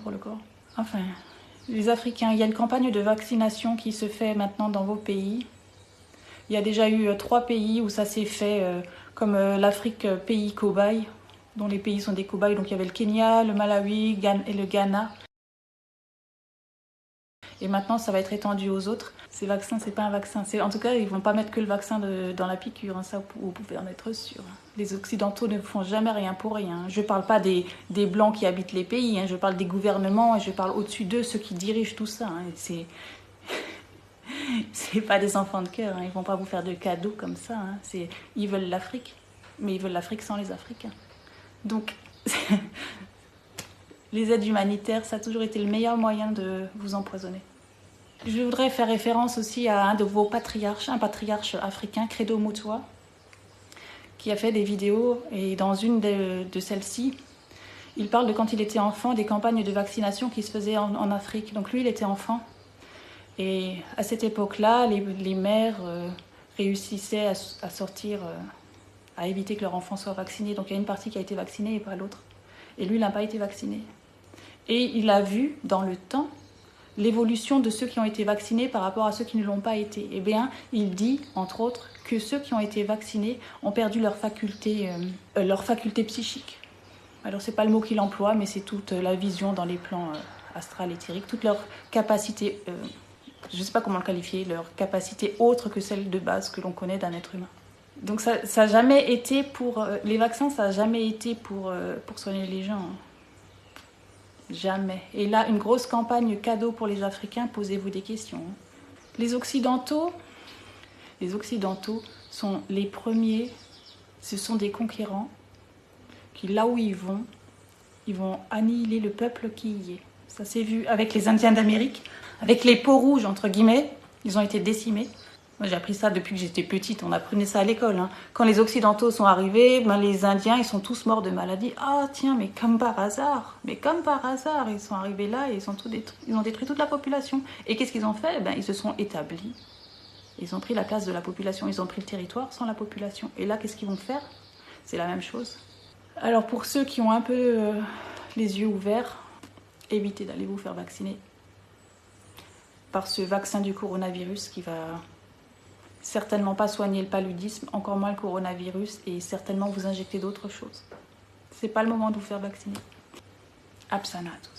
pour le corps. Enfin, les Africains, il y a une campagne de vaccination qui se fait maintenant dans vos pays. Il y a déjà eu 3 pays où ça s'est fait, comme l'Afrique, pays cobaye, dont les pays sont des cobayes. Donc il y avait le Kenya, le Malawi et le Ghana. Et maintenant, ça va être étendu aux autres. Ces vaccins, c'est pas un vaccin. En tout cas, ils vont pas mettre que le vaccin dans la piqûre. Hein, ça, vous pouvez en être sûr. Les Occidentaux ne font jamais rien pour rien. Je parle pas des Blancs qui habitent les pays. Hein, je parle des gouvernements et je parle au-dessus d'eux, ceux qui dirigent tout ça. Hein, c'est pas des enfants de cœur. Hein, ils vont pas vous faire de cadeaux comme ça. Hein, ils veulent l'Afrique. Mais ils veulent l'Afrique sans les Africains. Donc, les aides humanitaires, ça a toujours été le meilleur moyen de vous empoisonner. Je voudrais faire référence aussi à un de vos patriarches, un patriarche africain, Credo Mutwa, qui a fait des vidéos, et dans une de celles-ci, il parle de quand il était enfant, des campagnes de vaccination qui se faisaient en Afrique. Donc lui, il était enfant, et à cette époque-là, les mères réussissaient à sortir, à éviter que leur enfant soit vacciné. Donc il y a une partie qui a été vaccinée et pas l'autre. Et lui, il n'a pas été vacciné. Et il a vu, dans le temps, l'évolution de ceux qui ont été vaccinés par rapport à ceux qui ne l'ont pas été. Eh bien, il dit, entre autres, que ceux qui ont été vaccinés ont perdu leur faculté psychique. Alors, c'est pas le mot qu'il emploie, mais c'est toute la vision dans les plans astral éthériques, toute leur capacité, je ne sais pas comment le qualifier, leur capacité autre que celle de base que l'on connaît d'un être humain. Donc, ça n'a jamais été pour... les vaccins, ça n'a jamais été pour soigner les gens. Hein. Jamais. Et là, une grosse campagne cadeau pour les Africains, posez-vous des questions. Les Occidentaux sont les premiers, ce sont des conquérants qui, là où ils vont annihiler le peuple qui y est. Ça s'est vu avec les Indiens d'Amérique, avec les peaux rouges, entre guillemets, ils ont été décimés. Moi, j'ai appris ça depuis que j'étais petite, on apprenait ça à l'école. Hein. Quand les Occidentaux sont arrivés, les Indiens, ils sont tous morts de maladie. Ah tiens, mais comme par hasard, ils sont arrivés là et ils ont tout détruit. Ils ont détruit toute la population. Et qu'est-ce qu'ils ont fait? Ils se sont établis. Ils ont pris la place de la population, ils ont pris le territoire sans la population. Et là, qu'est-ce qu'ils vont faire? C'est la même chose. Alors pour ceux qui ont un peu les yeux ouverts, évitez d'aller vous faire vacciner par ce vaccin du coronavirus qui va... certainement pas soigner le paludisme, encore moins le coronavirus, et certainement vous injecter d'autres choses. C'est pas le moment de vous faire vacciner. Absana à tous.